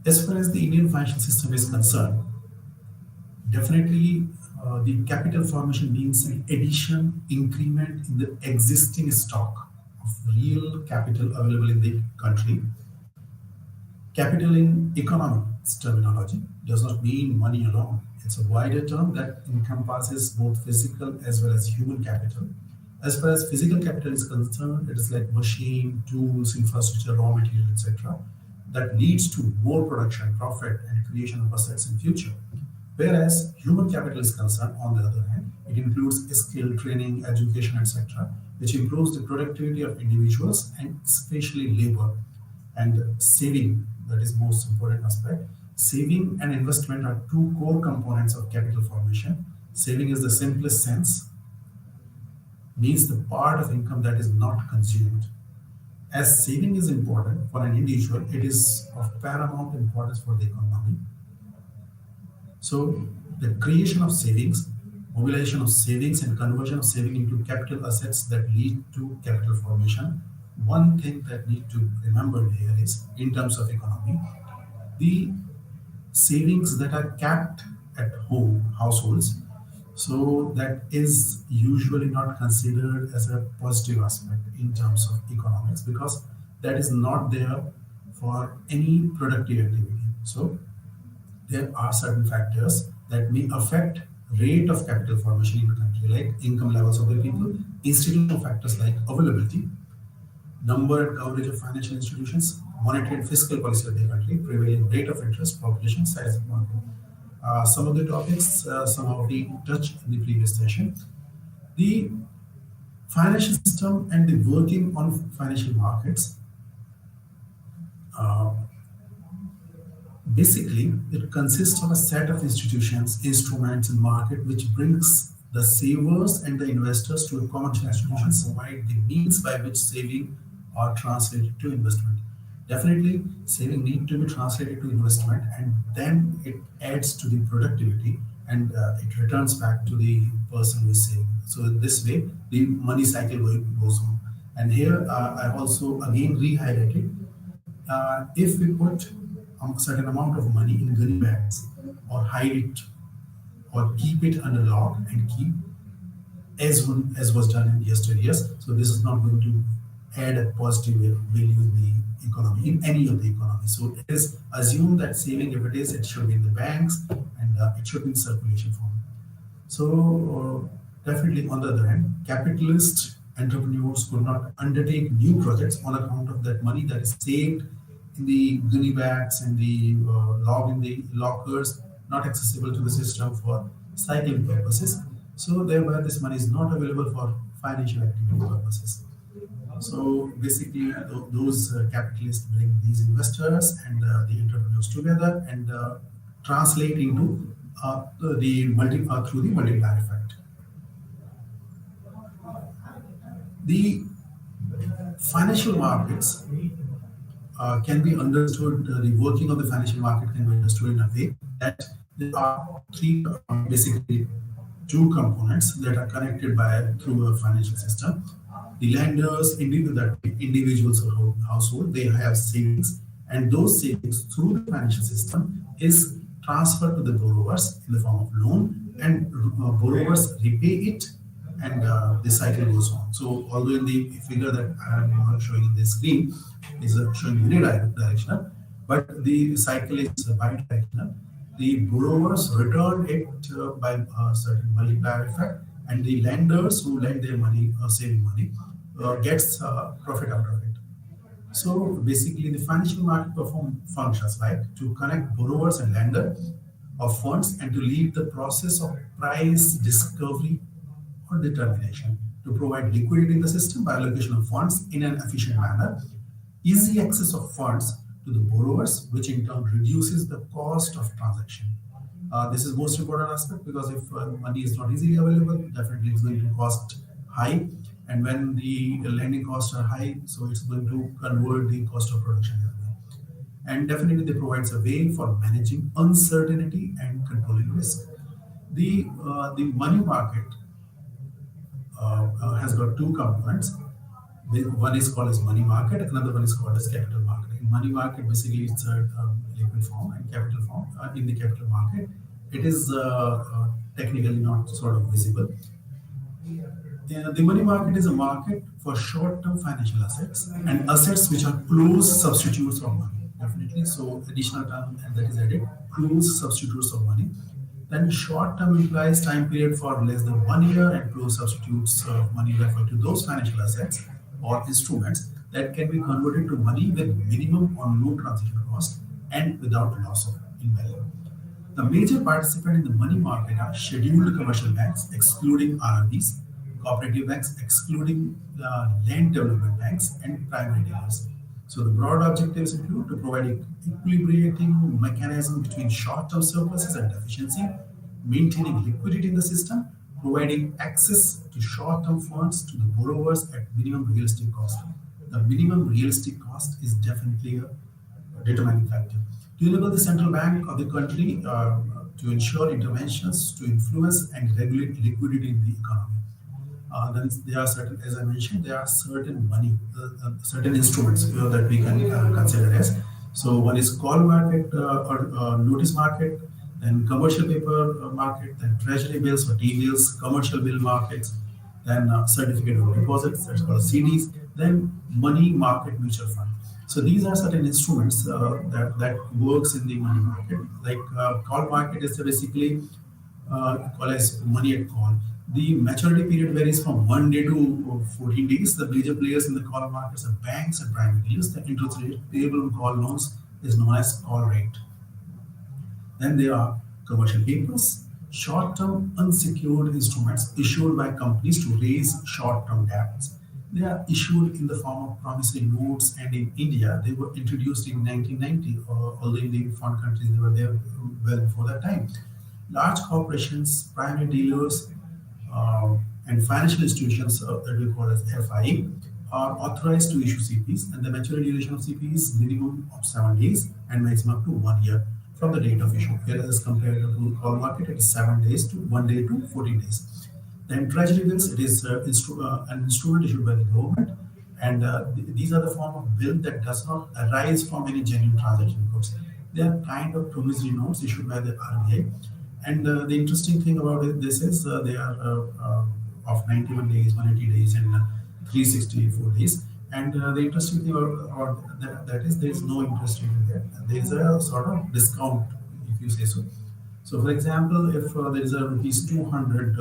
As far as the Indian financial system is concerned, definitely the capital formation means an addition, increment in the existing stock of real capital available in the country. Capital in economics terminology does not mean money alone. It's a wider term that encompasses both physical as well as human capital. As far as physical capital is concerned, it is like machine, tools, infrastructure, raw material, etc. that leads to more production, profit, and creation of assets in future. Whereas human capital is concerned, on the other hand, it includes skill, training, education, etc., which improves the productivity of individuals and especially labor. And saving, that is most important aspect. Saving and investment are two core components of capital formation. Saving is the simplest sense, means the part of income that is not consumed. As saving is important for an individual, it is of paramount importance for the economy. So the creation of savings, mobilization of savings, and conversion of saving into capital assets that lead to capital formation. One thing that need to remember here is, in terms of economy, the savings that are kept at home households, so that is usually not considered as a positive aspect in terms of economics, because that is not there for any productive activity. So there are certain factors that may affect rate of capital formation in the country, like income levels of the people, institutional factors like availability, number and coverage of financial institutions, monetary and fiscal policy of the country, prevailing rate of interest, population, size of market. Some of the topics, some of the touched in the previous session. The financial system and the working on financial markets. uh, Basically, it consists of a set of institutions, instruments, and market which brings the savers and the investors to a common institutions, provide the means by which saving are translated to investment. Definitely, saving need to be translated to investment, and then it adds to the productivity, and it returns back to the person who is saving. So this way, the money cycle goes on. And here, I also again re-highlighted, if we put a certain amount of money in gunny bags, or hide it, or keep it under lock and keep, as was done in yesteryears, so this is not going to add a positive value in the economy, in any of the economy. So it is assumed that saving, if it is, it should be in the banks, and it should be in circulation form. So definitely, on the other hand, capitalist entrepreneurs could not undertake new projects on account of that money that is saved in the gunny bags and the log in the lockers, not accessible to the system for cycling purposes. So thereby, this money is not available for financial activity purposes. So basically, those capitalists bring these investors and the entrepreneurs together, and translate into the through the multiplier effect. The financial markets can be understood. The working of the financial market can be understood in a way that there are three, basically two components that are connected by through a financial system. The lenders, that individuals or household, they have savings, and those savings through the financial system is transferred to the borrowers in the form of loan, and borrowers repay it, and the cycle goes on. So although in the figure that I am showing in the screen is showing unidirectional, but the cycle is bidirectional. The borrowers return it by a certain multiplier effect, and the lenders who lend their money, saving money, gets profit out of it. So basically, the financial market perform functions like to connect borrowers and lender of funds, and to lead the process of price discovery or determination, to provide liquidity in the system by allocation of funds in an efficient manner, easy access of funds to the borrowers, which in turn reduces the cost of transaction. This is most important aspect, because if money is not easily available, definitely it's going to cost high, and when the lending costs are high, so it's going to convert the cost of production as well. And definitely, they provides a way for managing uncertainty and controlling risk. The money market has got two components. One is called as money market, another one is called as capital market. In money market basically it's a liquid form and capital form. In the capital market, it is technically not sort of visible. The money market is a market for short-term financial assets and assets which are close substitutes of money. Definitely. So additional term and that is added, close substitutes of money. Then short-term implies time period for less than 1 year and close substitutes of money refer to those financial assets or instruments that can be converted to money with minimum or no transaction cost and without loss of in value. The major participants in the money market are scheduled commercial banks, excluding RRBs, cooperative banks, excluding land development banks, and primary dealers. So the broad objectives include to provide equilibrating mechanism between short-term surpluses and deficiency, maintaining liquidity in the system, providing access to short-term funds to the borrowers at minimum realistic cost. The minimum realistic cost is definitely a determining factor. To enable the central bank of the country to ensure interventions to influence and regulate liquidity in the economy. Then there are certain, as I mentioned, there are certain money, certain instruments that we can consider as. So one is call market or notice market, then commercial paper market, then treasury bills or T-bills, commercial bill markets, then certificate of deposits, that's called CDs, then money market mutual fund. So these are certain instruments that works in the money market. Like call market is basically call as money at call. The maturity period varies from 1 day to 14 days. The major players in the call markets are banks and private dealers. The interest rate payable on call loans is known as call rate. Then there are commercial papers, short-term unsecured instruments issued by companies to raise short-term debts. They are issued in the form of promissory notes, and in India, they were introduced in 1990, although in the foreign countries they were there well before that time. Large corporations, primary dealers, and financial institutions that we call as FI are authorized to issue CPs, and the maturity duration of CP is minimum of 7 days and maximum up to 1 year from the date of issue. Whereas as compared to call market, it is 7 days to 1 day to 14 days. Then treasury bills, it is an instrument issued by the government, and these are the form of bill that does not arise from any genuine transaction costs. They are kind of promissory notes issued by the RBI, and the interesting thing about this is they are of 91 days, 180 days, and 364 days. And the interesting thing about that is there is no interest rate in there. There is a sort of discount, if you say so. So, for example, if there is a rupees 200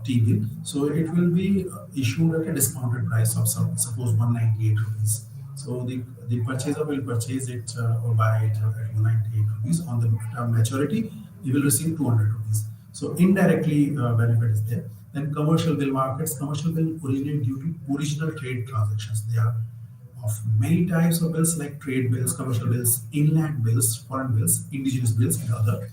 T bill, so it will be issued at a discounted price of suppose 198 rupees. So the purchaser will purchase it or buy it at 198 rupees. On the term maturity, he will receive 200 rupees. So indirectly benefit is there. Then commercial bill markets. Commercial bill originate due to original trade transactions. They are of many types of bills like trade bills, commercial bills, inland bills, foreign bills, indigenous bills, and other.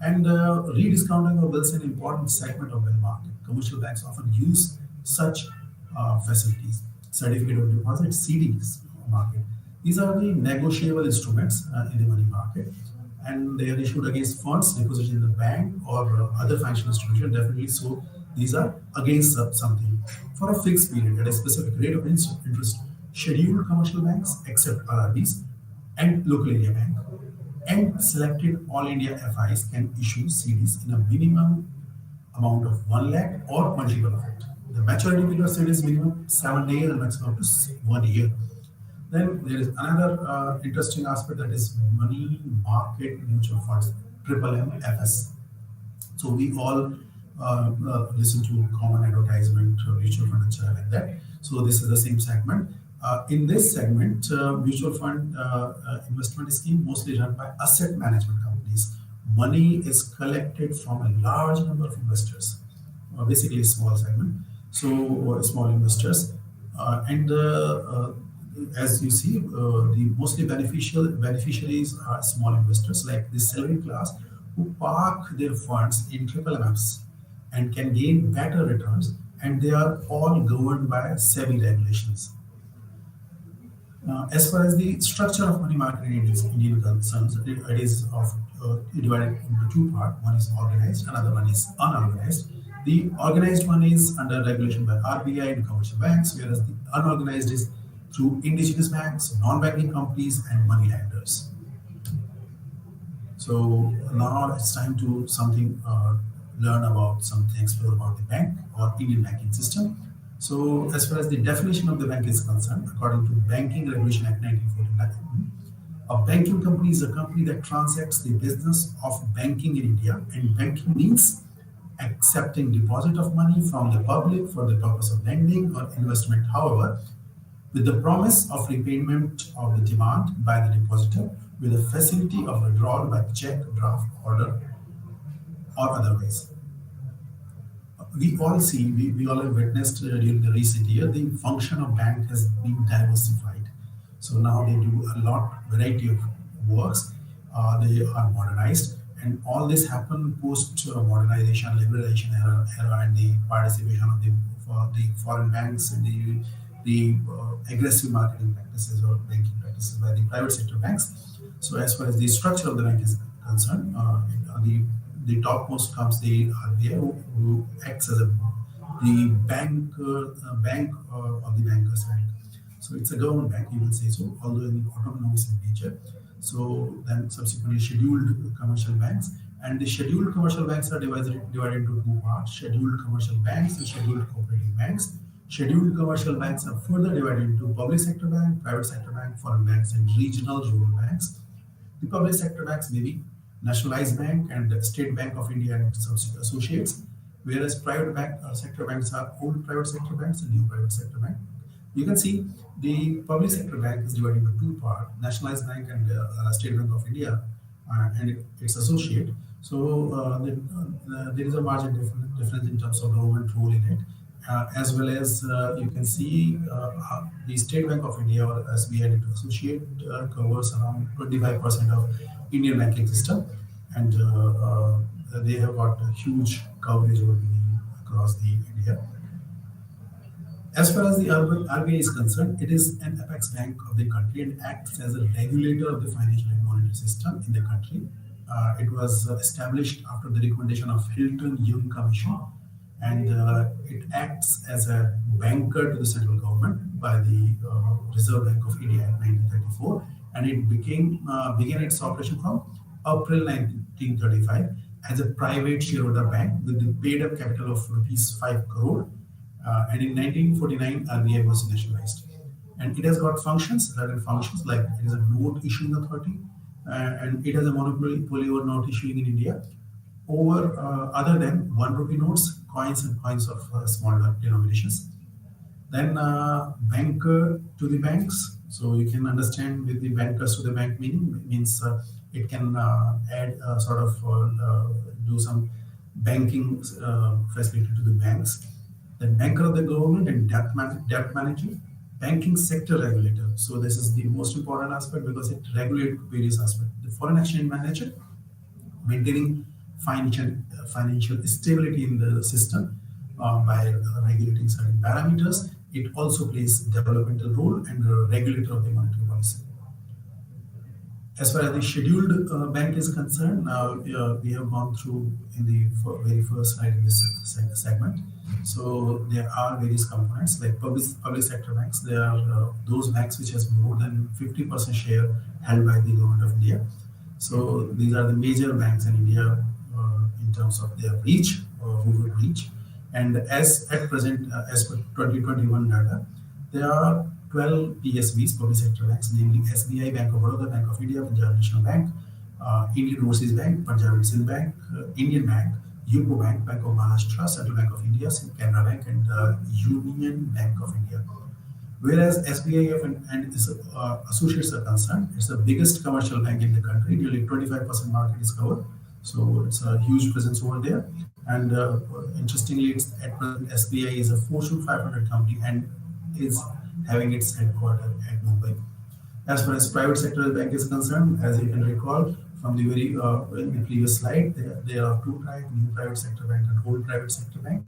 And rediscounting of bills is an important segment of bill market. Commercial banks often use such facilities. Certificate of deposit (CDs) market. These are the negotiable instruments in the money market, and they are issued against funds deposited in the bank or other financial institution. Definitely, so these are against something for a fixed period at a specific rate of interest. Scheduled commercial banks, except RRBs, and local area bank, and selected all India FIs can issue CDs in a minimum amount of 1 lakh or multiple of it. The maturity period of CD is minimum 7 days and maximum up to 1 year. Then there is another interesting aspect, that is money market mutual funds, triple MFS. So we all listen to common advertisement, mutual fund, etc. like that. So this is the same segment. In this segment, mutual fund investment scheme mostly run by asset management companies. Money is collected from a large number of investors, basically a small segment. So small investors, and as you see, the mostly beneficial beneficiaries are small investors like the salary class who park their funds in triple MFs and can gain better returns, and they are all governed by SEBI regulations. As far as the structure of money market in Indian concerns, it is divided into two parts. One is organized, another one is unorganized. The organized one is under regulation by RBI and commercial banks, whereas the unorganized is through indigenous banks, non-banking companies, and money lenders. So now it's time to something learn about something, explore about the bank or Indian banking system. So as far as the definition of the bank is concerned, according to Banking Regulation Act 1949, a banking company is a company that transacts the business of banking in India, and banking means accepting deposit of money from the public for the purpose of lending or investment. However, with the promise of repayment of the demand by the depositor with the facility of withdrawal by check, draft, order, or otherwise. We all see, we all have witnessed during the recent year, the function of bank has been diversified. So now they do a lot, variety of works. They are modernized, and all this happened post modernization, liberalization era, and the participation of the foreign banks and the aggressive marketing practices or banking practices by the private sector banks. So as far as the structure of the bank is concerned, the topmost comes the RBI, who acts as the bank of the bankers' bank. So it's a government bank, you will say so, although in autonomous in nature. So then subsequently scheduled commercial banks, and the scheduled commercial banks are divided into two parts: scheduled commercial banks and scheduled cooperative banks. Scheduled commercial banks are further divided into public sector bank, private sector bank, foreign banks, and regional rural banks. The public sector banks may be Nationalized Bank and the State Bank of India and its associates, whereas private sector banks are old private sector banks and new private sector bank. You can see the public sector bank is divided into two parts: Nationalized Bank and State Bank of India and its associate. So there is a margin difference in terms of government role in it, as well as you can see the State Bank of India or SBI and its associate covers around 25% of Indian banking system, and they have got a huge coverage across the India. As far as the RBI is concerned, it is an apex bank of the country and acts as a regulator of the financial and monetary system in the country. It was established after the recommendation of Hilton Young Commission, and it acts as a banker to the central government by the Reserve Bank of India in 1934, and it began its operation from April 1935 as a private shareholder bank with the paid-up capital of rupees 5 crore, and in 1949, RBI was nationalized. And it has got functions, certain functions like it is a note issuing authority, and it has a monopoly over note issuing in India over other than 1 rupee notes, coins, and coins of smaller denominations. Then banker to the banks. So you can understand with the bankers to the bank meaning means it can add sort of do some banking facility to the banks. Then banker of the government and debt manager, banking sector regulator. So this is the most important aspect because it regulates various aspects. The foreign exchange manager, maintaining financial stability in the system by regulating certain parameters. It also plays developmental role and a regulator of the monetary policy. As far as the scheduled bank is concerned, we have gone through in the very first slide in this segment. So there are various components like public sector banks. They are those banks which has more than 50% share held by the government of India. So these are the major banks in India in terms of their reach, rural reach. And as at present, as per 2021 data, there are 12 PSBs, public sector banks, namely SBI, Bank of Baroda, Bank of India, Punjab National Bank, Indian Overseas Bank, Punjab and Sind Bank, Indian Bank, UCO Bank, Bank of Maharashtra, Central Bank of India, Canara Bank, and Union Bank of India. Whereas SBI and its associates are concerned, it's the biggest commercial bank in the country. Nearly 25% market is covered, so it's a huge presence over there. And interestingly, it's at present SBI is a Fortune 500 company and is having its headquarters at Mumbai. As far as private sector bank is concerned, as you can recall from the very in the previous slide, there are two types: new private sector bank and old private sector bank.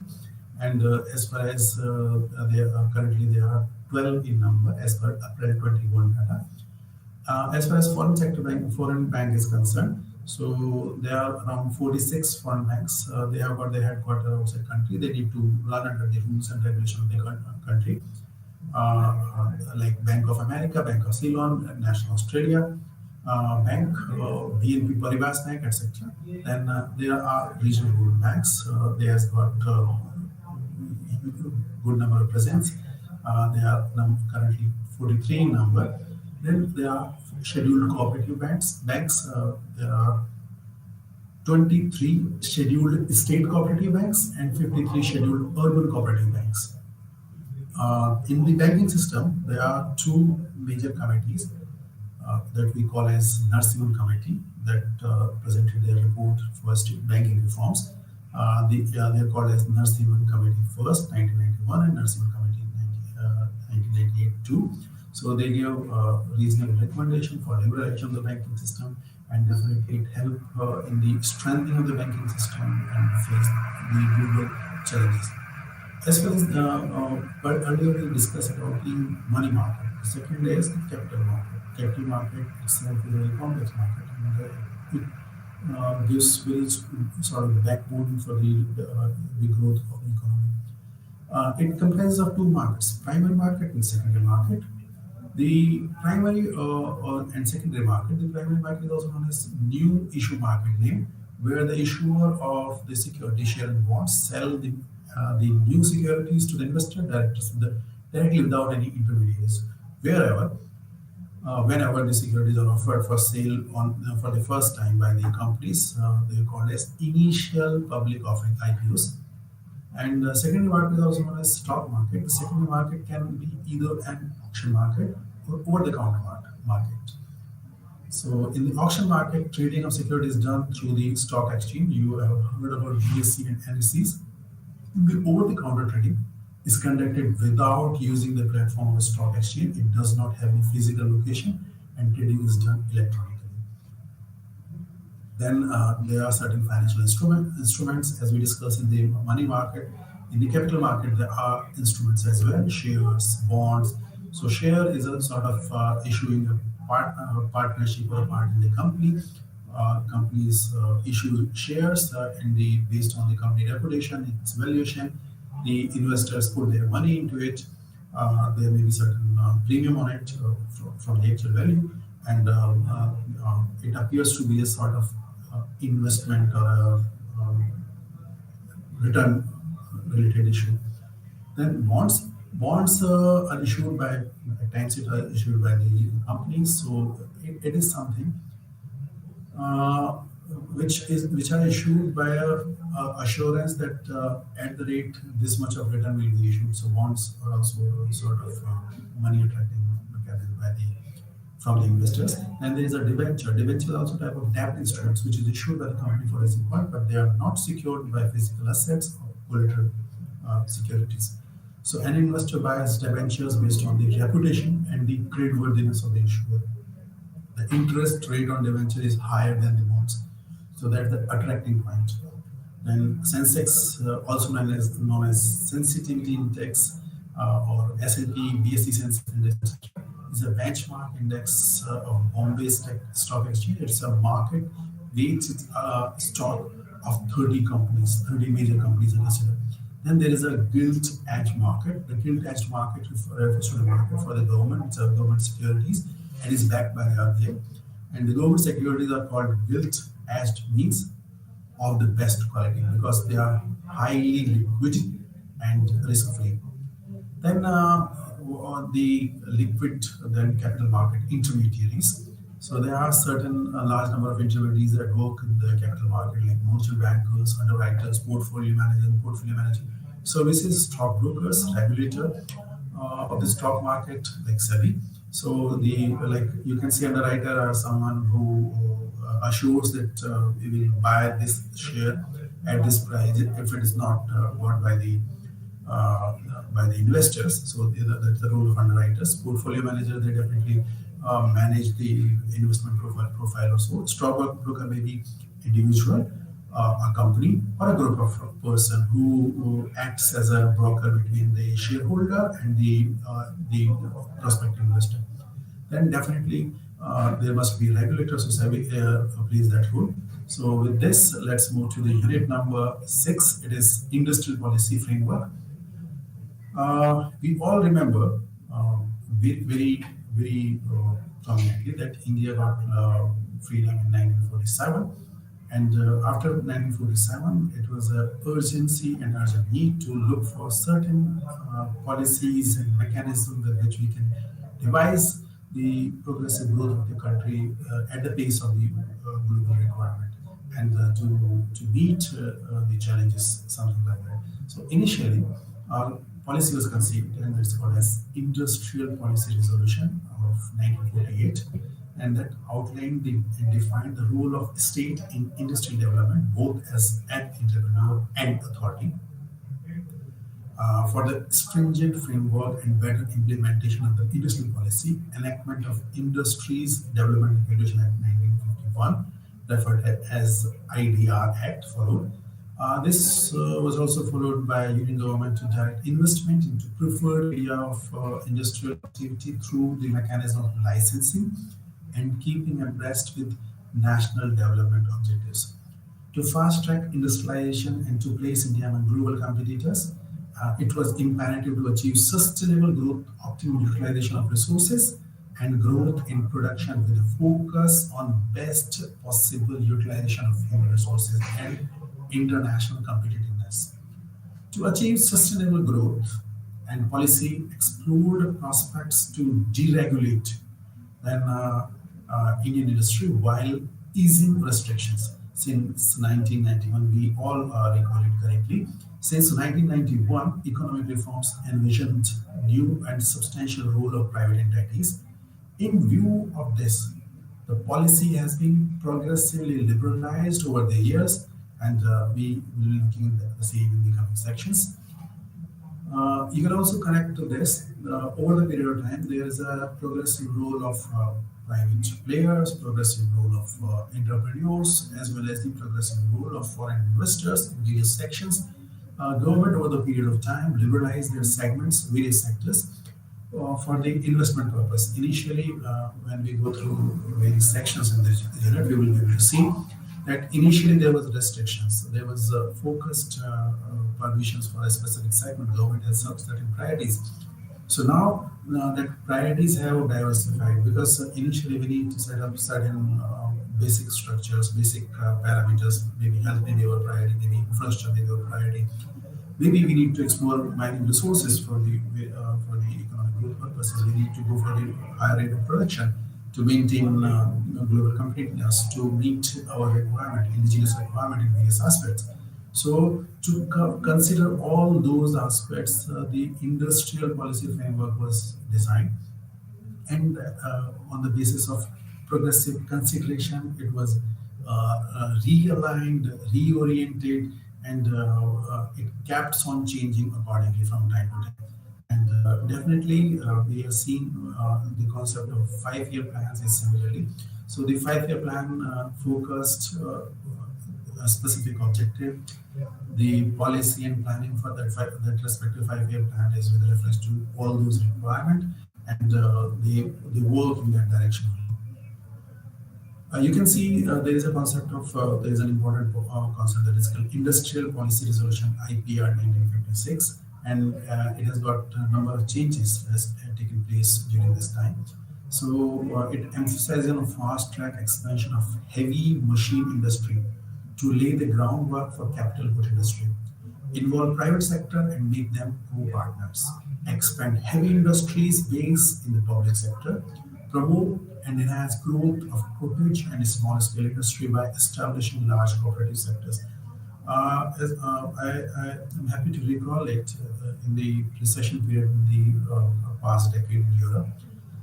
And as far as currently there are 12 in number as per April 21 data. As far as foreign bank is concerned, so there are around 46 foreign banks. They have got their headquarters outside country. They need to run under the rules and regulations of the country. like Bank of America, Bank of Ceylon, National Australia Bank, BNP Paribas Bank, etc. Then there are regional banks. They have got good number of presence. They are currently 43 in number. Then there are scheduled cooperative banks. There are 23 scheduled state cooperative banks and 53 scheduled urban cooperative banks. In the banking system, there are two major committees that we call as Narsimhan Committee that presented their report for banking reforms. They're called as Narsimhan Committee first, 1991, and Narsimhan Committee 1998 too. So they gave reasonable recommendation for liberalization of the banking system, and definitely it helped in the strengthening of the banking system and face the global challenges. As well as but earlier we discussed about the money market. The second is the capital market. Capital market itself is a very complex market, and it gives very sort of backbone for the growth of the economy. It comprises of two markets: primary market and secondary market. The primary and secondary market. The primary market is also known as new issue market name, where the issuer of the security share and bonds sell the new securities to the investor directly without any intermediaries. Wherever, whenever the securities are offered for sale for the first time by the companies, they are called as initial public offering (IPOs). And the secondary market is also known as stock market. The secondary market can be either an auction market or over-the-counter market. So in the auction market, trading of securities is done through the stock exchange. You have heard about BSE and NSEs. The over-the-counter trading is conducted without using the platform of a stock exchange. It does not have any physical location, and trading is done electronically. Then there are certain financial instruments, as we discussed in the money market. In the capital market, there are instruments as well, shares, bonds. So share is a sort of issuing partnership or a part in the company. Companies issue shares based on the company reputation, its valuation. The investors put their money into it. There may be certain premium on it from the actual value, and it appears to be a sort of investment or a return related issue. Then bonds are issued by at times it are issued by the companies. So it is something uh, which are issued by a assurance that at the rate this much of return will be issued. So bonds are also sort of money attracting mechanism by the from the investors. And there is a debenture. Debenture is also a type of debt instruments which is issued by the company for raising fund, but they are not secured by physical assets or collateral securities. So an investor buys debentures based on the reputation and the creditworthiness of the issuer. The interest rate on debenture is higher than the bonds. So that's the attracting point. Then Sensex, also known as sensitivity index or S&P, BSE Sensex index, is a benchmark index of Bombay Stock Exchange. It's a market weights stock of 30 companies, 30 major companies are considered. Then there is a gilt edge market. The gilt edge market refers to the market for the government. It's a government securities and is backed by the RBI. And the government securities are called gilt edged, means of the best quality because they are highly liquid and risk free. Then the liquid then capital market intermediaries. So there are certain large number of intermediaries that work in the capital market, like merchant bankers, underwriters, portfolio manager, services, stockbrokers, regulator of the stock market, like SEBI. So the like you can see underwriter are someone who assures that we will buy this share at this price if it is not bought uh, by the investors. So that's the role of underwriters. Portfolio manager, they definitely manage the investment profile or so. Stockbroker may be individual, a company, or a group of person who acts as a broker between the shareholder and the prospective investor. Then definitely there must be regulators who plays that role. So with this, let's move to the unit number 6. It is industrial policy framework. We all remember very prominently that India got freedom in 1947, and after 1947, it was a urgency and urgent need to look for certain policies and mechanisms with which we can devise the progressive growth of the country at the pace of the global requirement, and to meet the challenges, something like that. So initially, our policy was conceived and it's called as Industrial Policy Resolution of 1948, and that outlined and defined the role of state in industry development, both as an entrepreneur and authority, for the stringent framework and better implementation of the industrial policy, enactment of Industries Development and Regulation Act 1951, referred to as IDR Act, followed. This was also followed by Union government to direct investment into preferred area of industrial activity through the mechanism of licensing and keeping abreast with national development objectives. To fast track industrialization and to place India among global competitors, it was imperative to achieve sustainable growth, optimum utilization of resources, and growth in production with a focus on best possible utilization of human resources and international competitiveness. To achieve sustainable growth, and policy explored prospects to deregulate then Indian industry while easing restrictions. Since 1991, we all recall it correctly. Since 1991, economic reforms envisioned new and substantial role of private entities. In view of this, the policy has been progressively liberalized over the years, and we will be looking at the same in the coming sections. You can also connect to this. Over the period of time, there is a progressive role of private players, progressive role of entrepreneurs, as well as the progressive role of foreign investors in various sections. Government over the period of time liberalized their segments, various sectors, for the investment purpose. Initially, when we go through various sections in this unit, we will be able to see that initially there was restrictions. There was focused permissions for a specific segment. Government has certain priorities. So now that priorities have diversified because initially we need to set up certain basic structures, basic parameters. Maybe health may be our priority, maybe infrastructure may be our priority. Maybe we need to explore mining resources for the economic growth purposes. We need to go for the higher rate of production to maintain global competitiveness, to meet our requirement, indigenous requirement in various aspects. So to consider all those aspects, the industrial policy framework was designed, and on the basis of progressive consideration, it was realigned, reoriented, and it kept on changing accordingly from time to time. And definitely, we have seen the concept of 5 year plans is similarly. So the 5 year plan focused a specific objective. The policy and planning for that respective 5 year plan is with reference to all those requirements, and they work in that direction. You can see there is a concept of there is an important concept that is called Industrial Policy Resolution (IPR) 1956, and it has got a number of changes that have taken place during this time. So it emphasizes on a fast track expansion of heavy machine industry to lay the groundwork for capital good industry, involve private sector and make them co-partners, expand heavy industries base in the public sector, promote and enhance growth of cottage and small scale industry by establishing large cooperative sectors. I am happy to recall it in the recession period in the past decade in Europe.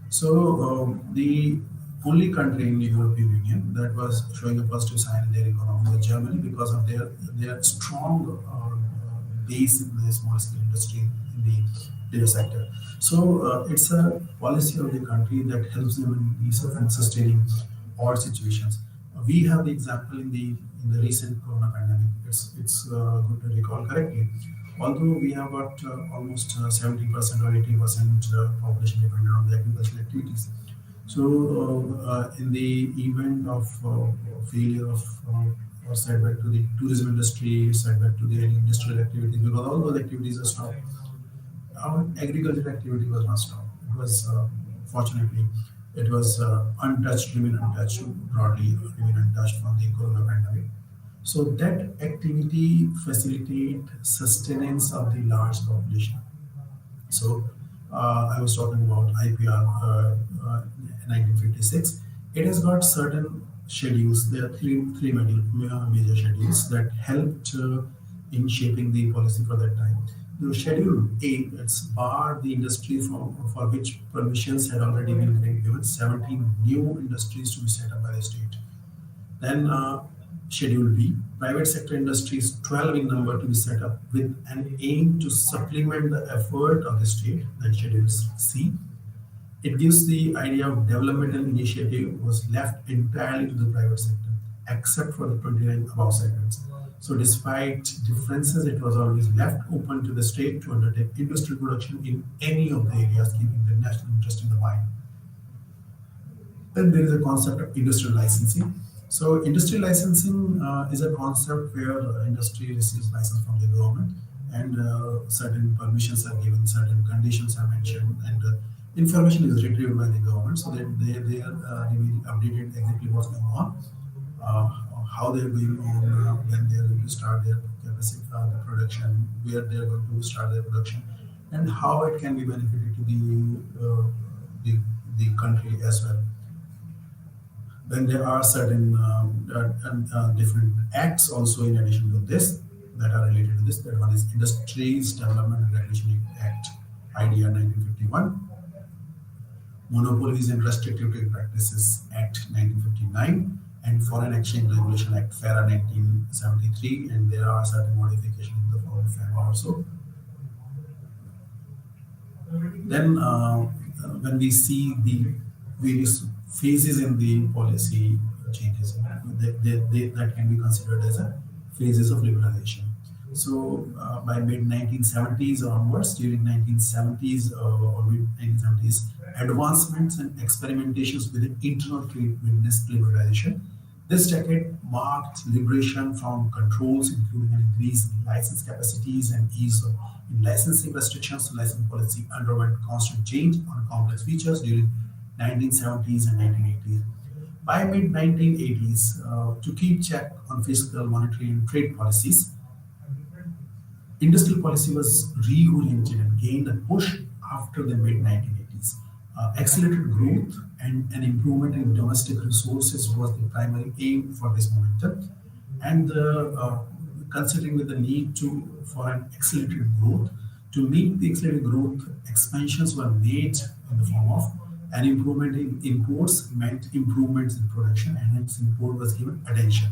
So the only country in the European Union that was showing a positive sign in their economy was Germany because of their strong base in the small scale industry in the data sector. So it's a policy of the country that helps them in these and sustaining odd situations. We have the example in the recent corona pandemic. It's good to recall correctly. Although we have got almost 70% or 80% population dependent on the agricultural activities. So, in the event of failure of or setback to the tourism industry, setback to the industrial activities, because all those activities are stopped, our agricultural activity was not stopped. It was fortunately it was untouched, remain untouched, broadly remain untouched from the corona pandemic. So that activity facilitate sustenance of the large population. So I was talking about IPR 1956. It has got certain schedules. There are major schedules that helped in shaping the policy for that time. The Schedule A, it's barred the industry for which permissions had already been given 17 new industries to be set up by the state. Then Schedule B, private sector industries 12 in number to be set up with an aim to supplement the effort of the state. Then Schedule C, it gives the idea of developmental initiative was left entirely to the private sector, except for the 29 above segments. So despite differences, it was always left open to the state to undertake industrial production in any of the areas, keeping the national interest in the mind. Then there is a concept of industrial licensing. So industrial licensing is a concept where industry receives license from the government, and certain permissions are given, certain conditions are mentioned, and information is retrieved by the government so that they are remaining updated exactly what's going on, uh, how they're going on, when they're going to start their capacity, the production, where they're going to start their production, and how it can be benefited to the, the country as well. Then there are certain different acts also in addition to this that are related to this. That one is Industries Development and Regulation Act, IDR 1951, Monopolies and Restrictive Trade Practices Act 1959, and Foreign Exchange Regulation Act FARA 1973. And there are certain modifications in the form of FARA also. Then, when we see the various phases in the policy changes, that can be considered as a phases of liberalization. So, by mid 1970s onwards, during 1970s or mid 1970s, advancements and experimentations within internal trade witnessed liberalization. This decade marked liberation from controls, including an increase in license capacities and ease of in licensing restrictions. Licensing policy underwent constant change on complex features during 1970s and 1980s. By mid 1980s, to keep check on fiscal, monetary, and trade policies, industrial policy was reoriented and gained a push after the mid 1980s. Accelerated growth and an improvement in domestic resources was the primary aim for this momentum. And considering with the need to for an accelerated growth, to meet the accelerated growth, expansions were made in the form of an improvement in imports meant improvements in production, and hence import was given attention.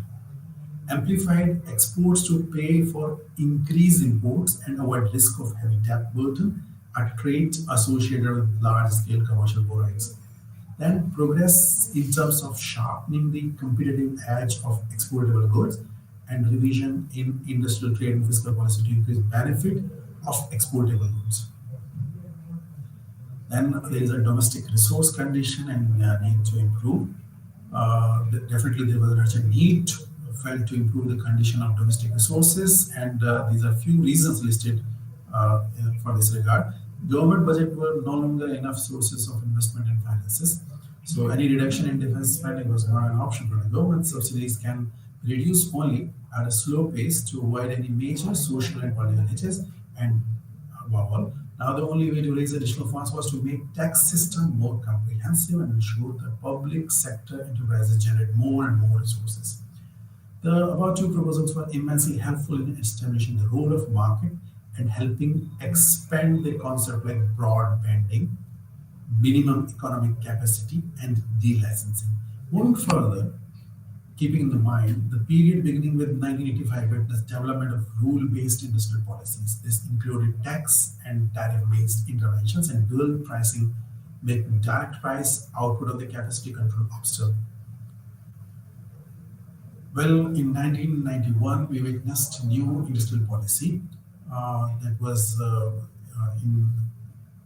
Amplified exports to pay for increased imports and avoid risk of heavy debt burden, a trait associated with large-scale commercial borrowings. Then progress in terms of sharpening the competitive edge of exportable goods and revision in industrial trade and fiscal policy to increase benefit of exportable goods. Then there is a domestic resource condition and need to improve. Definitely, there was an urgent need felt to improve the condition of domestic resources, and these are few reasons listed for this regard. Government budget were no longer enough sources of investment and finances, so any reduction in defense spending was not an option for the government. Subsidies can reduce only at a slow pace to avoid any major social and political hitches, and above all, now the only way to raise additional funds was to make tax system more comprehensive and ensure that public sector enterprises generate more and more resources. The above two proposals were immensely helpful in establishing the role of market and helping expand the concept like broad banding, minimum economic capacity, and delicensing. Moving further, keeping in mind the period beginning with 1985 witnessed development of rule-based industrial policies. This included tax and tariff-based interventions and dual pricing, making direct price output of the capacity control obstacle. Well, in 1991, we witnessed new industrial policy that was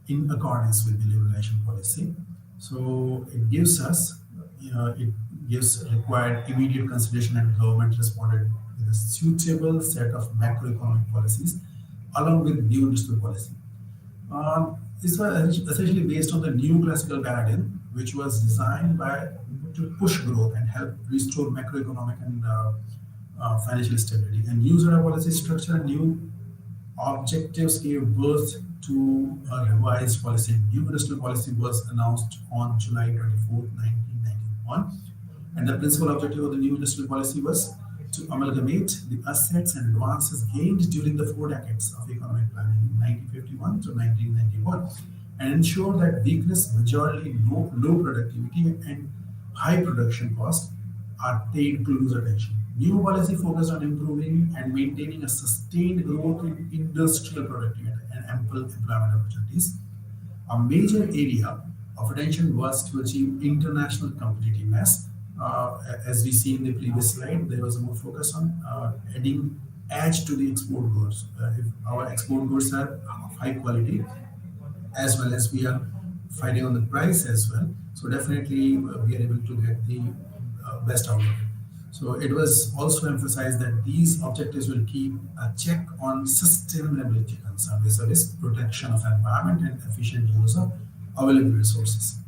in accordance with the liberalization policy. So it gives us, it gives required immediate consideration, and government responded with a suitable set of macroeconomic policies along with new industrial policy. This was essentially based on the new classical paradigm, which was designed by to push growth and help restore macroeconomic and financial stability. And new zero policy structure and new objectives gave birth to a revised policy. New industrial policy was announced on July 24th, 1991. And the principal objective of the new industrial policy was to amalgamate the assets and advances gained during the 4 decades of economic planning, 1951 to 1991, and ensure that weakness, majority low productivity, and high production costs are paid close attention. New policy focused on improving and maintaining a sustained growth in industrial productivity and ample employment opportunities. A major area of attention was to achieve international competitiveness. As we see in the previous slide, there was more focus on adding edge to the export goods. If our export goods are of high quality, as well as we are fighting on the price as well. So definitely we are able to get the best out of it. So it was also emphasized that these objectives will keep a check on sustainability concerns, which is protection of environment and efficient use of available resources.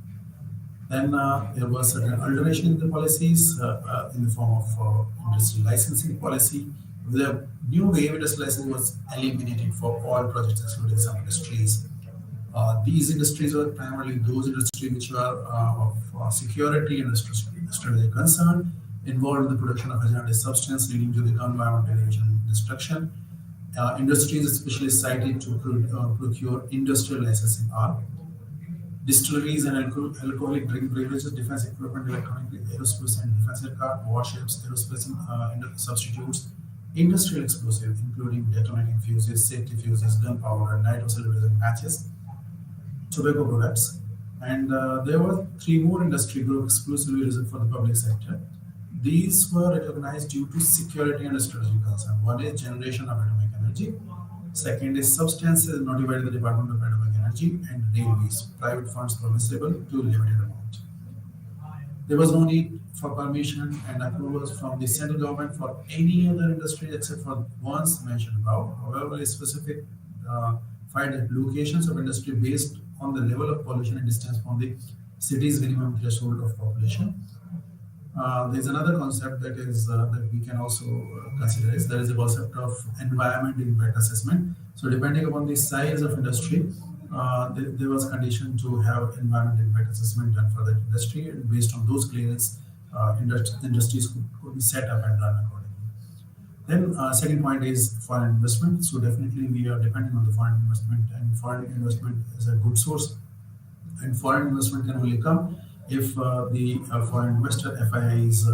Then there was certain alteration in the policies in the form of industry licensing policy. The new wave industry license was eliminated for all projects, excluding some industries. These industries were primarily those industries which were of security and strategic concern, involved in the production of hazardous substance leading to the environmental damage and destruction. Industries especially cited to procure industrial licensing are distilleries and alcoholic drink beverages, defense equipment, electronic, aerospace and defense aircraft, warships, aerospace substitutes, industrial explosives, including detonating fuses, safety fuses, gunpowder, nitrocellulose and matches, tobacco products. And there were three more industry groups exclusively reserved for the public sector. These were recognized due to security and strategic concern. One is generation of atomic energy. Second is substances notified by the Department of Atomic Energy, and railways. Private funds permissible to limited amount. There was no need for permission and approvals from the central government for any other industry except for ones mentioned above. However, a specific find locations of industry based on the level of pollution and distance from the city's minimum threshold of population. There's another concept that is that we can also consider is there is a concept of environment impact assessment. So depending upon the size of industry, there was condition to have environment impact assessment done for that industry, and based on those clearance, industries could be set up and run accordingly. Then second point is foreign investment. So definitely we are depending on the foreign investment, and foreign investment is a good source. And foreign investment can only come if the foreign investor FII is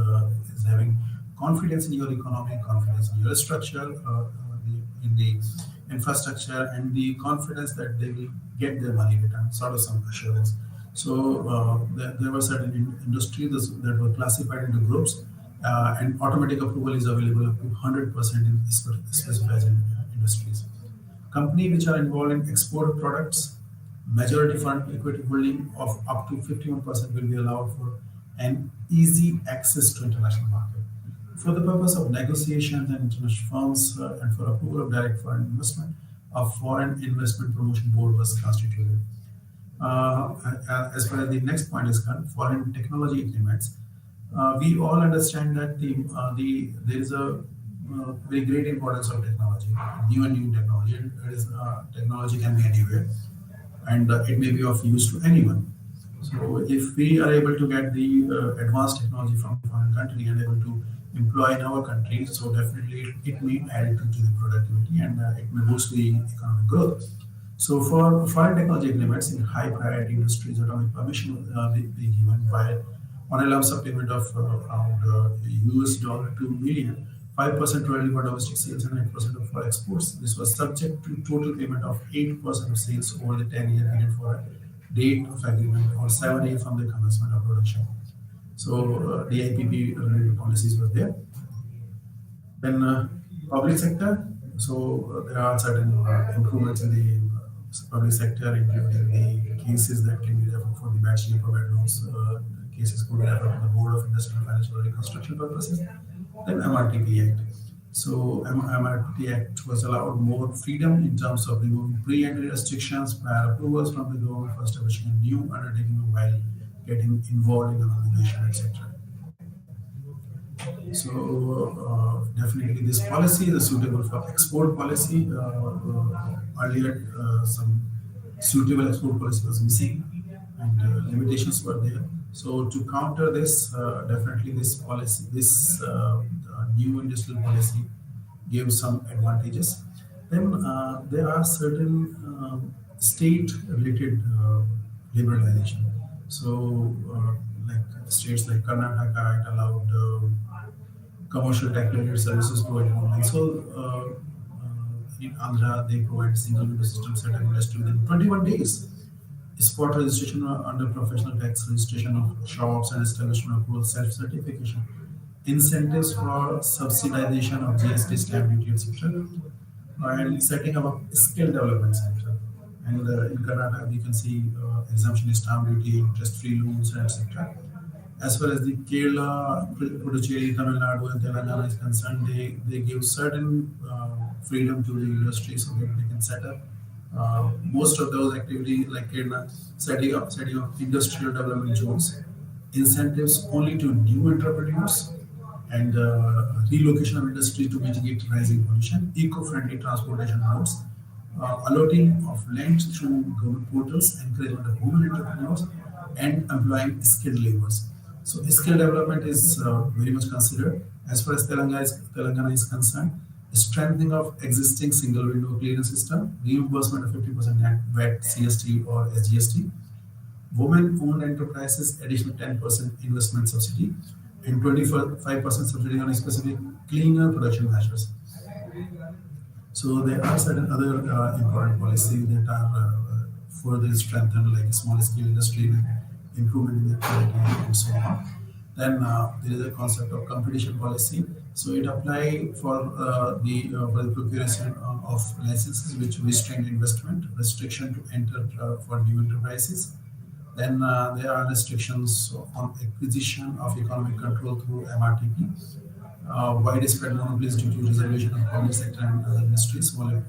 having confidence in your economy, confidence in your structure, in the infrastructure, and the confidence that they will get their money returned, sort of some assurance. So there were certain industries that were classified into groups, and automatic approval is available up to 100% in specified industries. Companies which are involved in export products, majority fund equity holding of up to 51% will be allowed for an easy access to international market. For the purpose of negotiations and international firms and for approval of direct foreign investment, a foreign investment promotion board was constituted. As far as the next point is concerned, foreign technology agreements. We all understand that there is a very great importance of technology, new and new technology. And technology can be anywhere, and it may be of use to anyone. So if we are able to get the advanced technology from a foreign country and able to employ in our country, so definitely it may add to the productivity, and it may boost the economic growth. So for foreign technology agreements in high priority industries, atomic permission will be given by on a lump sum payment of around US dollar 2 million, 5% royalty for domestic sales and 9% for exports. This was subject to total payment of 8% of sales over the 10-year period for a date of agreement or 7 years from the commencement of production. So DIPP related policies were there. Then public sector. So there are certain improvements in the public sector, including the cases that can be referred for the bad shape or bad loans. Cases could be referred to the Board of Industrial Financial Reconstruction purposes. Then MRTP Act. So MRT Act was allowed more freedom in terms of removing pre-entry restrictions, prior approvals from the government for establishing a new undertaking while getting involved in a navigation, etc. So definitely this policy is suitable for export policy. Earlier, some suitable export policy was missing, and limitations were there. So to counter this, definitely this policy, this new industrial policy gave some advantages. Then there are certain state-related liberalization. So, like states like Karnataka, it allowed commercial tech-related services provided online. So, in Andhra, they provide single window system setup industry within 21 days. Spot registration under professional tax registration of shops and establishment of self-certification. Incentives for subsidization of GST stamp duty, etc. And setting up a skill development center. And in Karnataka, we can see exemption is stamp duty, interest-free loans, etc. As far as the Kerala, Puducherry, Tamil Nadu, and Telangana is concerned, they give certain freedom to the industry so that they can set up most of those activities like Kerala, setting up industrial development zones, incentives only to new entrepreneurs, and relocation of industry to mitigate rising pollution, eco-friendly transportation routes, allotting of land through government portals, encouragement of women entrepreneurs, and employing skilled laborers. So skill development is very much considered. As far as Telangana is concerned, strengthening of existing single window clearance system, reimbursement of 50% net VAT, CST or SGST, women-owned enterprises additional 10% investment subsidy, and 25% subsidy on specific cleaner production measures. So there are certain other important policies that are further strengthened, like small scale industry, improvement in the quality, and so on. Then there is a concept of competition policy. So it apply for the procuration of licenses which restrain investment, restriction to enter for new enterprises. Then there are restrictions on acquisition of economic control through MRTP, widespread monopolies due to reservation of public sector and other industries. Small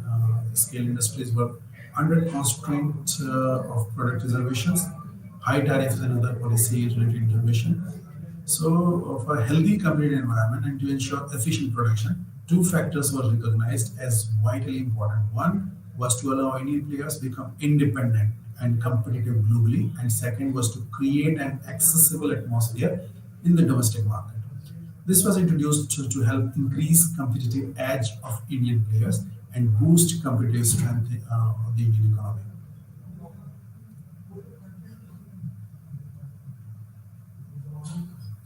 scale industries were under constraint of product reservations, high tariffs and other policy related intervention. So, for a healthy competitive environment and to ensure efficient production, two factors were recognized as vitally important. One was to allow Indian players become independent and competitive globally, and second was to create an accessible atmosphere in the domestic market. This was introduced to help increase competitive edge of Indian players and boost competitive strength of the Indian economy.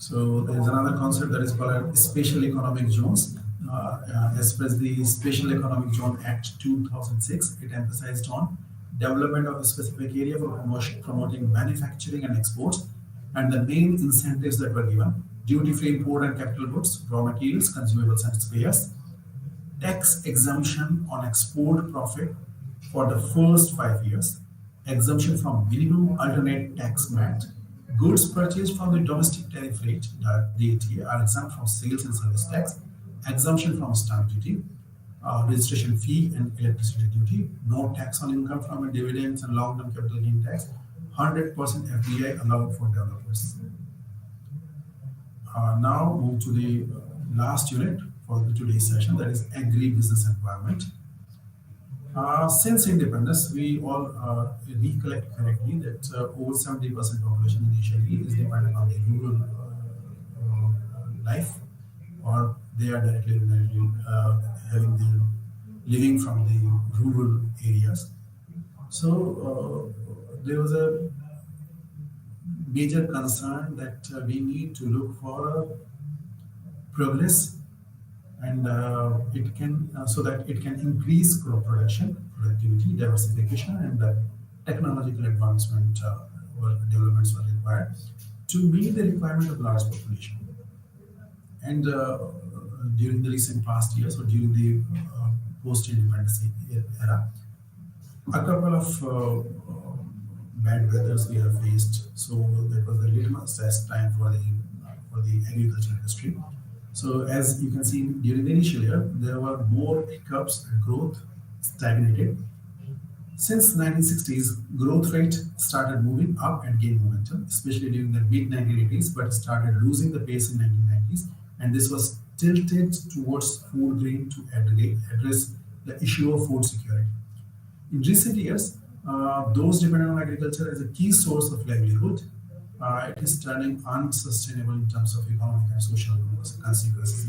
So there is another concept that is called special economic zones. As per the Special Economic Zone Act 2006, it emphasized on development of a specific area for promoting manufacturing and exports, and the main incentives that were given: duty-free import and capital goods, raw materials, consumables, and spares, tax exemption on export profit for the first 5 years, exemption from minimum alternate tax MAT, goods purchased from the domestic tariff rate (DAT) are exempt from sales and service tax, exemption from stamp duty, registration fee and electricity duty, no tax on income from dividends and long-term capital gain tax, 100% FDI allowed for developers. Now move to the last unit for the today's session, that is agri-business environment. Since independence, we all recollect correctly that over 70% population initially is dependent on the rural life, or they are directly or indirectly having their living from the rural areas. So there was a major concern that we need to look for progress, and it can so that it can increase crop production, productivity, diversification, and technological advancement or developments were required to meet the requirement of large population. And during the recent past years, or during the post-independence era, a couple of bad weathers we have faced. So that was the litmus test time for the agriculture industry. So as you can see during the initial year, there were more hiccups and growth stagnated. Since 1960s, growth rate started moving up and gained momentum, especially during the mid 1980s, but started losing the pace in 1990s, and this was tilted towards food grain to address the issue of food security. In recent years, those dependent on agriculture as a key source of livelihood, it is turning unsustainable in terms of economic and social consequences.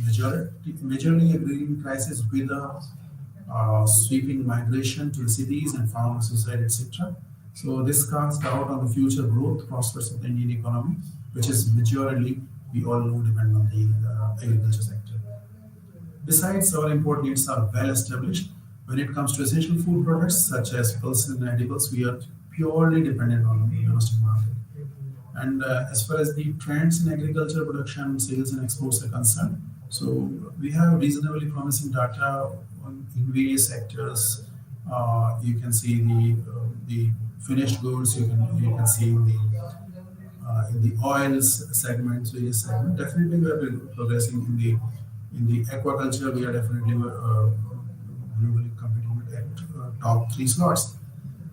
Majorly a green crisis with a sweeping migration to the cities and farmer suicide, etc. So this casts doubt on the future growth prospects of the Indian economy, which is majorly, we all know, dependent on the agriculture sector. Besides, our import needs are well established. When it comes to essential food products such as pulses and edibles, we are purely dependent on the domestic market. And as far as the trends in agriculture production, sales, and exports are concerned, so we have reasonably promising data in various sectors. You can see the finished goods. You can see in the oils segments, various segments. Definitely, we are progressing in the aquaculture. We are definitely globally competing at top three slots.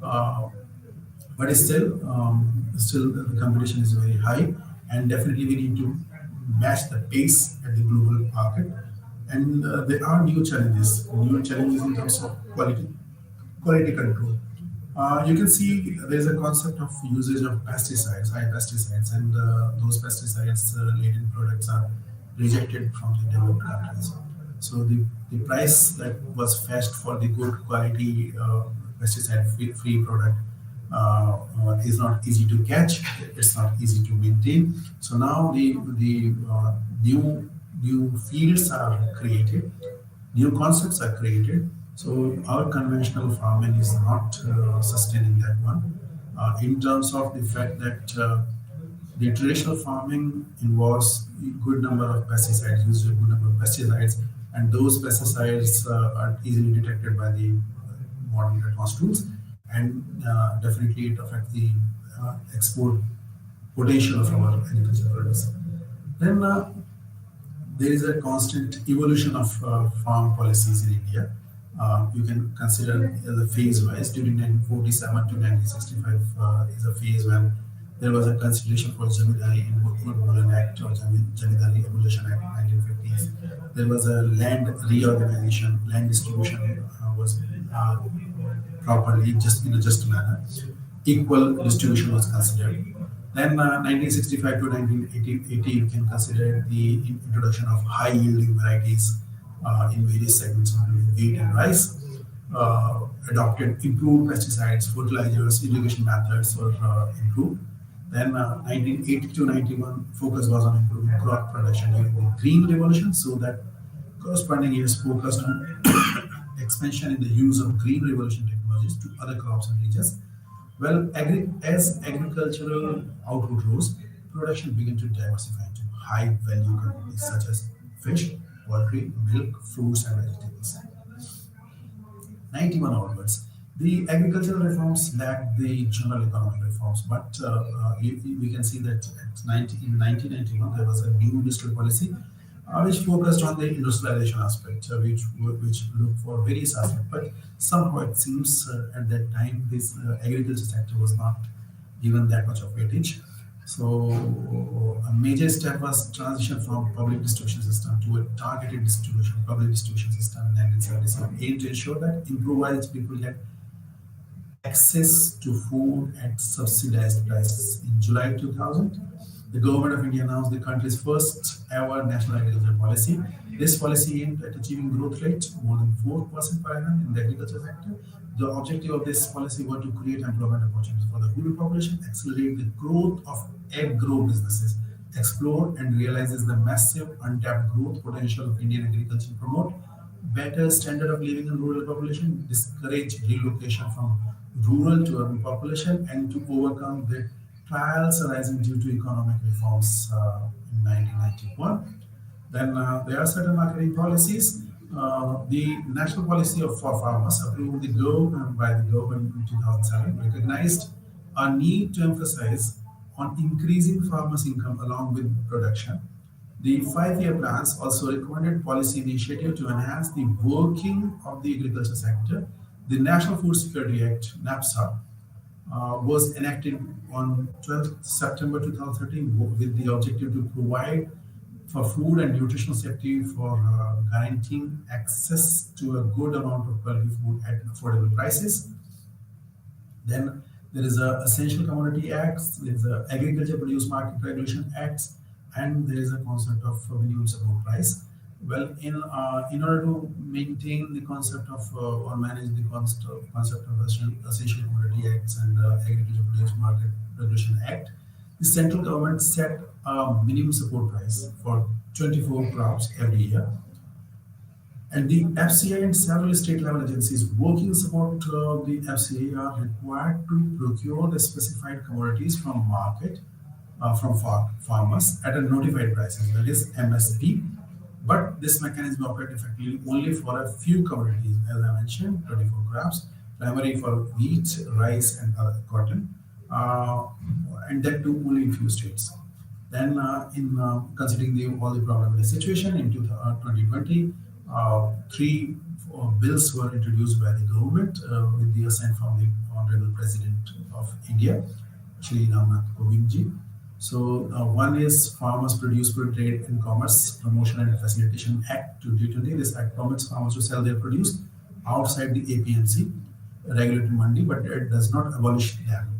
Uh, but still the competition is very high, and definitely we need to match the pace at the global market. And there are new challenges in terms of quality control. You can see there is a concept of usage of pesticides, high pesticides, and those pesticides laden products are rejected from the developed countries. So the price that was fetched for the good quality pesticide-free product is not easy to catch. It's not easy to maintain. So now the new fields are created, new concepts are created. So our conventional farming is not sustaining that one. In terms of the fact that the traditional farming involves a good number of pesticides, uses a good number of pesticides, and those pesticides are easily detected by the modern advanced tools, and definitely it affects the export potential of our agricultural products. Then there is a constant evolution of farm policies in India. You can consider as a phase wise. During 1947 to 1965 is a phase when there was a consideration for Jamidari in Woodland Act or Jamidari Abolition Act 1950s. There was a land reorganization, land distribution was properly, just in a just manner. Equal distribution was considered. Then 1965 to 1980, you can consider the introduction of high yielding varieties in various segments, including wheat and rice. Adopted improved pesticides, fertilizers, irrigation methods were improved. Then 1980 to 91, focus was on improving crop production during the Green Revolution, so that corresponding years focused on expansion in the use of Green Revolution technologies to other crops and regions. Well, as agricultural output rose, production began to diversify into high value commodities such as fish, poultry, milk, fruits, and vegetables. 91 onwards, the agricultural reforms lacked the general economic reforms, but we can see that in 1991 there was a new industrial policy which focused on the industrialization aspect, which looked for various aspects. But somehow it seems at that time this agriculture sector was not given that much of weightage. So a major step was transition from public distribution system to a targeted distribution, public distribution system in 1977, aimed to ensure that improvised people get access to food at subsidized prices. In July 2000, the government of India announced the country's first ever national agriculture policy. This policy aimed at achieving growth rate more than 4% per annum in the agriculture sector. The objective of this policy was to create employment opportunities for the rural population, accelerate the growth of agro businesses, explore and realizes the massive untapped growth potential of Indian agriculture, promote better standard of living in rural population, discourage relocation from rural to urban population, and to overcome the trials arising due to economic reforms in 1991. Then there are certain marketing policies. The national policy for farmers approved by the government in 2007 recognized a need to emphasize on increasing farmers' income along with production. The 5-year plans also recommended policy initiative to enhance the working of the agriculture sector. The National Food Security Act (NAPSA) was enacted on 12th September 2013 with the objective to provide for food and nutritional safety for guaranteeing access to a good amount of quality food at affordable prices. Then there is a Essential Commodity Acts, there is a Agriculture Produce Market Regulation Acts, and there is a concept of minimum support price. Well, in order to maintain the concept of or manage the concept of Essential Commodity Acts and Agriculture Produce Market Regulation Act, the central government set a minimum support price for 24 crops every year, and the FCI and several state level agencies working in support of the FCI are required to procure the specified commodities from market from farmers at a notified prices, that is MSP. But this mechanism operates effectively only for a few commodities, as I mentioned, 24 crops, primarily for wheat, rice, and cotton, uh, and that too only in few states. Then, in considering all the problematic situation in 2020, three bills were introduced by the government with the assent from the Honorable President of India, Shri Ramnath Kovindji. So, one is Farmers Produce for Trade and Commerce Promotion and Facilitation Act 2020. This act permits farmers to sell their produce outside the APMC regulated mandi, but it does not abolish them.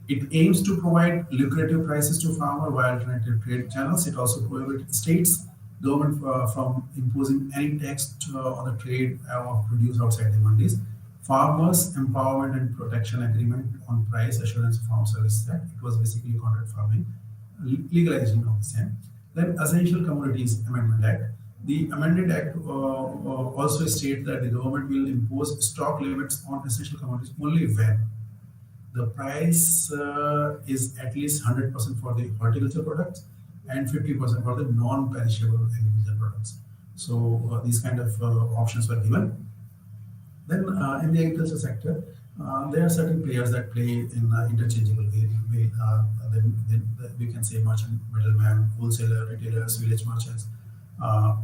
It aims to provide lucrative prices to farmers via alternative trade channels. It also prohibits states government from imposing any tax on the trade of produce outside the mandis. Farmers Empowerment and Protection Agreement on Price Assurance Farm Services Act. It was basically contract farming, legalization of the same. Then Essential Commodities Amendment Act. The amended act also states that the government will impose stock limits on essential commodities only when the price is at least 100% for the horticulture products and 50% for the non-perishable agricultural products. So these kind of options were given. Then in the agriculture sector, there are certain players that play in interchangeable way. We can say merchant, middleman, wholesaler, retailers, village merchants,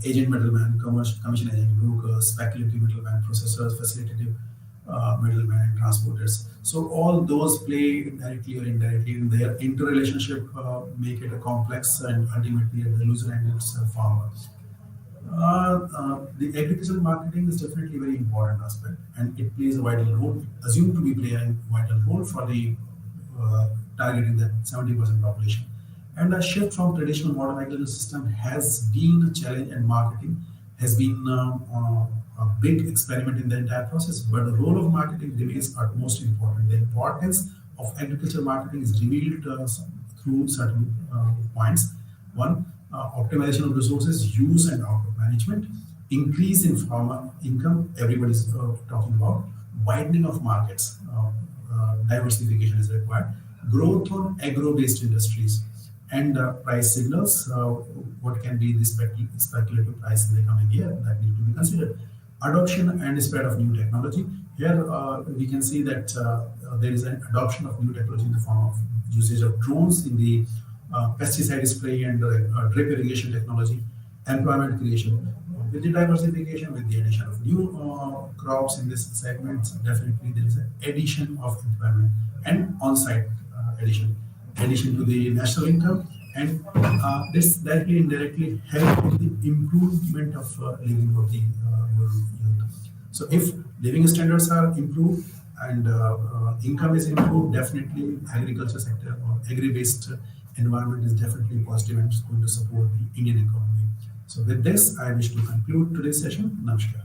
agent middleman, commission agent, brokers, speculative middleman, processors, facilitative middlemen and transporters. So all those play directly or indirectly in their interrelationship, make it a complex, and ultimately at the loser end it's a farmer. The agricultural marketing is definitely a very important aspect, and it plays a vital role, assumed to be playing a vital role for the targeting that 70% population. And a shift from traditional modern agricultural system has been a challenge, and marketing has been a big experiment in the entire process. But the role of marketing remains utmost important. The importance of agricultural marketing is revealed through certain points. One, optimization of resources, use and output management, increase in farmer income, everybody's talking about, widening of markets, diversification is required, growth on agro-based industries, and price signals, what can be the speculative price in the coming year that need to be considered. Adoption and spread of new technology. Here we can see that there is an adoption of new technology in the form of usage of drones in the pesticide spray and drip irrigation technology, employment creation. With the diversification, with the addition of new crops in this segment, definitely there is an addition of employment and on-site addition to the national income, and this directly indirectly help in the improvement of living of the rural youth. So if living standards are improved and income is improved, definitely agriculture sector or agri-based environment is definitely positive and it's going to support the Indian economy. So with this, I wish to conclude today's session. Namaskar.